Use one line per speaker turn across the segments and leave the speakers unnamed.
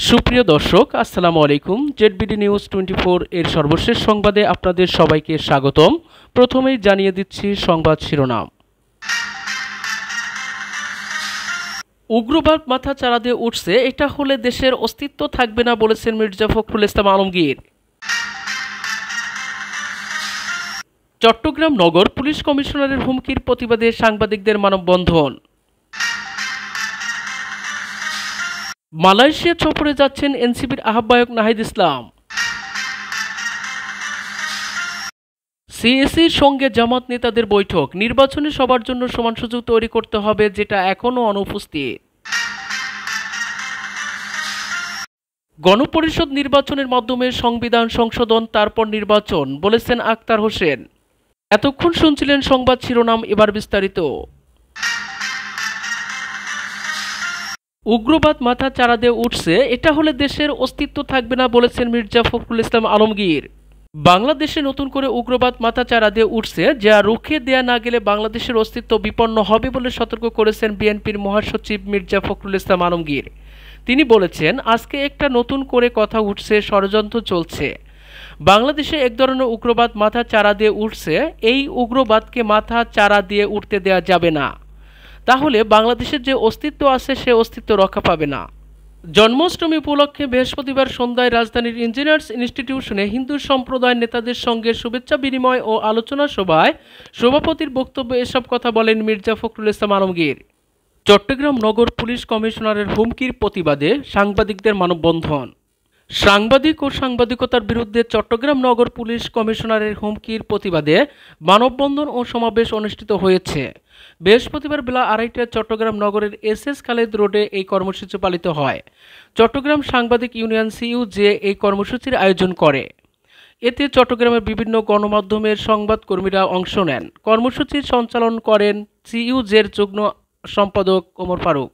সুপ্রিয় দর্শক, আসসালামু আলাইকুম। জেডবিডি নিউজ 24 এর সর্বশেষ সংবাদে আপনাদের সবাইকে স্বাগতম। প্রথমেই জানিয়ে দিচ্ছি সংবাদ শিরোনাম। উগ্রবাদ মাথা চাড়া দিয়ে উঠছে, এটা হলে দেশের অস্তিত্ব থাকবে না বলেছেন মির্জা ফখরুল ইসলাম আলমগীর। চট্টগ্রাম নগর পুলিশ কমিশনারের হুমকির প্রতিবাদে সাংবাদিকদের মানববন্ধন। মালয়েশিয়া সফরে যাচ্ছেন এনসিপির আহ্বায়ক নাহিদ ইসলাম। সিএসির সঙ্গে জামাত নেতাদের বৈঠক, নির্বাচনে সবার জন্য সমান সুযোগ তৈরি করতে হবে, যেটা এখনও অনুপস্থিত। গণপরিষদ নির্বাচনের মাধ্যমে সংবিধান সংশোধন, তারপর নির্বাচন, বলেছেন আক্তার হোসেন। এতক্ষণ শুনছিলেন সংবাদ শিরোনাম, এবার বিস্তারিত। উগ্রবাদ মাথা চাড়া দিয়ে উঠছে, এটা হলে দেশের অস্তিত্ব থাকবে না বলেছেন মির্জা ফখরুল ইসলাম আলমগীর। বাংলাদেশে নতুন করে উগ্রবাদ মাথা চাড়া দিয়ে উঠছে, যা রুখে দেয়া না গেলে বাংলাদেশের অস্তিত্ব বিপন্ন হবে বলে সতর্ক করেছেন বিএনপির মহাসচিব মির্জা ফখরুল ইসলাম আলমগীর। তিনি বলেছেন, আজকে একটা নতুন করে কথা উঠছে, ষড়যন্ত্র চলছে। বাংলাদেশে এক ধরনের উগ্রবাদ মাথা চাড়া দিয়ে উঠছে, এই উগ্রবাদকে মাথা চাড়া দিয়ে উঠতে দেয়া যাবে না, তাহলে বাংলাদেশের যে অস্তিত্ব আছে সে অস্তিত্ব রক্ষা পাবে না। জন্মাষ্টমী উপলক্ষে বৃহস্পতিবার সন্ধ্যায় রাজধানীর ইঞ্জিনিয়ার্স ইনস্টিটিউশনে হিন্দু সম্প্রদায়ের নেতাদের সঙ্গে শুভেচ্ছা বিনিময় ও আলোচনা সভায় সভাপতির বক্তব্যে এসব কথা বলেন মির্জা ফখরুল ইসলাম আলমগীর। চট্টগ্রাম নগর পুলিশ কমিশনারের হুমকির প্রতিবাদে সাংবাদিকদের মানববন্ধন। সাংবাদিক ও সাংবাদিকতার বিরুদ্ধে চট্টগ্রাম নগর পুলিশ কমিশনারের হুমকির প্রতিবাদে মানববন্ধন ও সমাবেশ অনুষ্ঠিত হয়েছে। বৃহস্পতিবার বেলা 2:30টায় চট্টগ্রাম নগরের এস খালেদ রোডে এই কর্মসূচি পালিত হয়। চট্টগ্রাম সাংবাদিক ইউনিয়ন সিইউজে এই কর্মসূচির আয়োজন করে। এতে চট্টগ্রামের বিভিন্ন গণমাধ্যমের সংবাদকর্মীরা অংশ নেন। কর্মসূচির সঞ্চালন করেন সিইউজের যুগ্ম সম্পাদক ওমর ফারুক।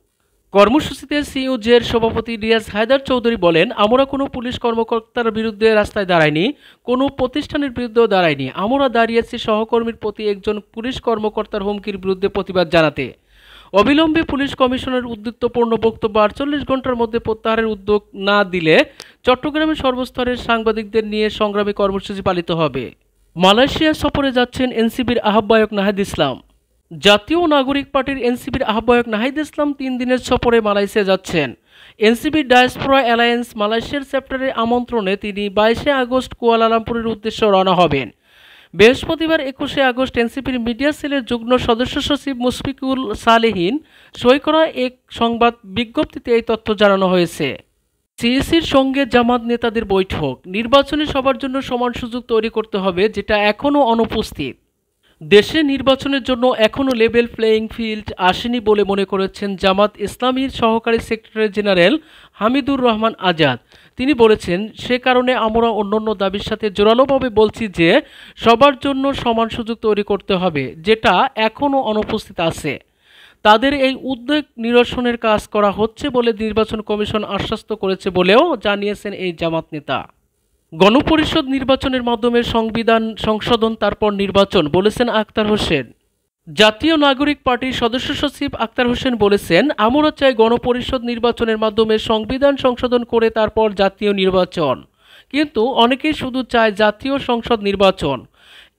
কর্মসূচিতে সিইউজের সভাপতি রিয়াজ হায়দার চৌধুরী বলেন, আমরা কোনো পুলিশ কর্মকর্তার বিরুদ্ধে রাস্তায় দাঁড়াইনি, কোনো প্রতিষ্ঠানের বিরুদ্ধেও দাঁড়াইনি। আমরা দাঁড়িয়েছি সহকর্মীর প্রতি একজন পুলিশ কর্মকর্তার হুমকির বিরুদ্ধে প্রতিবাদ জানাতে। অবিলম্বে পুলিশ কমিশনের উদ্দীপ্তপূর্ণ বক্তব্য 48 ঘন্টার মধ্যে প্রত্যাহারের উদ্যোগ না দিলে চট্টগ্রামের সর্বস্তরের সাংবাদিকদের নিয়ে সংগ্রামী কর্মসূচি পালিত হবে। মালয়েশিয়া সফরে যাচ্ছেন এনসিপির আহ্বায়ক নাহিদ ইসলাম। জাতীয় নাগরিক পার্টির এনসিপির আহ্বায়ক নাহিদ ইসলাম 3 দিনের সফরে মালয়েশিয়া যাচ্ছেন। এনসিপির ডায়াসপোরা অ্যালায়েন্স মালয়েশিয়ার চ্যাপ্টারের আমন্ত্রণে তিনি 22 আগস্ট কুয়ালালামপুরের উদ্দেশ্যে রওনা হবেন। বৃহস্পতিবার 21 আগস্ট এনসিপির মিডিয়া সেলের যুগ্ম সদস্য সচিব মুশফিকুল সালেহীন সই করা এক সংবাদ বিজ্ঞপ্তিতে এই তথ্য জানানো হয়েছে। সিএসির সঙ্গে জামাত নেতাদের বৈঠক, নির্বাচনে সবার জন্য সমান সুযোগ তৈরি করতে হবে, যেটা এখনও অনুপস্থিত। দেশে নির্বাচনের জন্য এখনও লেভেল প্লেয়িং ফিল্ড আসেনি বলে মনে করেছেন জামাত ইসলামীর সহকারী সেক্রেটারি জেনারেল হামিদুর রহমান আজাদ। তিনি বলেছেন, সে কারণে আমরা অন্যান্য দাবির সাথে জোরালোভাবে বলছি যে সবার জন্য সমান সুযোগ তৈরি করতে হবে, যেটা এখনও অনুপস্থিত আছে। তাদের এই উদ্বেগ নিরসনের কাজ করা হচ্ছে বলে নির্বাচন কমিশন আশ্বস্ত করেছে বলেও জানিয়েছেন এই জামাত নেতা। গণপরিষদ নির্বাচনের মাধ্যমে সংবিধান সংশোধন, তারপর নির্বাচন, বলেছেন আক্তার হোসেন। জাতীয় নাগরিক পার্টির সদস্য সচিব আক্তার হোসেন বলেছেন, আমরা চাই গণপরিষদ নির্বাচনের মাধ্যমে সংবিধান সংশোধন করে তারপর জাতীয় নির্বাচন, কিন্তু অনেকেই শুধু চায় জাতীয় সংসদ নির্বাচন।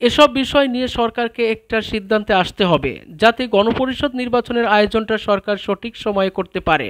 এসব বিষয় নিয়ে সরকারকে একটা সিদ্ধান্তে আসতে হবে, যাতে গণপরিষদ নির্বাচনের আয়োজনটা সরকার সঠিক সময়ে করতে পারে।